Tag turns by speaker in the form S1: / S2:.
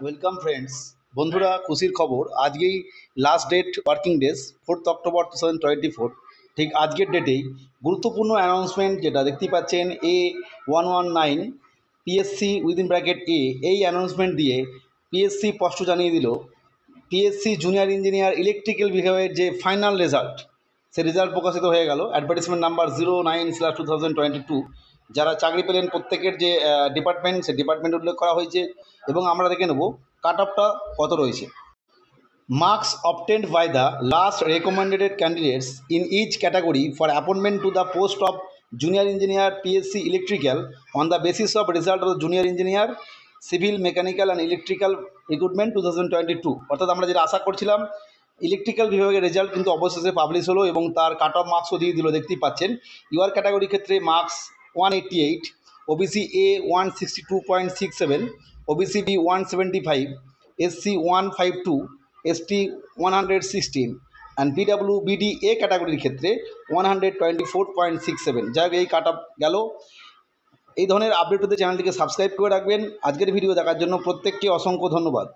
S1: Welcome friends. বন্ধুরা, খুশির খবর, আজকেই last date working days 4th October 2024। ঠিক আজকের ডেটেই গুরুত্বপূর্ণ অ্যানাউন্সমেন্ট যেটা দেখতেই পাচ্ছেন, A119 পিএসসি উইদিন ব্র্যাকেট এ, এই অ্যানাউন্সমেন্ট দিয়ে পিএসসি স্পষ্ট জানিয়ে দিল পিএসসি জুনিয়র ইঞ্জিনিয়ার ইলেকট্রিক্যাল বিভাগের যে ফাইনাল রেজাল্ট, সে রেজাল্ট প্রকাশিত হয়ে গেল। Advertisement number 09/2022। যারা চাকরি পেলেন প্রত্যেকের যে ডিপার্টমেন্ট, সে ডিপার্টমেন্ট উল্লেখ করা হয়েছে এবং আমরা দেখে নেব কাট অফটা কত রয়েছে। Marks obtained by the last recommended candidates in each category for appointment to the post of Junior Engineer PSC Electrical on the basis of result of the Junior Engineer Civil Mechanical and Electrical Recruitment 2022। অর্থাৎ আমরা যেটা আশা করছিলাম, electrical বিভাগের result কিন্তু অবশেষে publish হলো এবং তার কাট অফ মার্কসও দিয়ে দিল। দেখতেই পাচ্ছেন, ইউআর ক্যাটাগরির ক্ষেত্রে marks 188, OBC A 162.67, OBC B 175, SC 152, ST 116 and পিডাব্লিউবিডি এ ক্যাটাগরির ক্ষেত্রে 124.67। যাই হোক, এই কাট অফ গেল। এই ধরনের আপডেট পেতে চ্যানেলটিকে সাবস্ক্রাইব করে রাখবেন। আজকের ভিডিও দেখার জন্য প্রত্যেককে অসংখ্য ধন্যবাদ।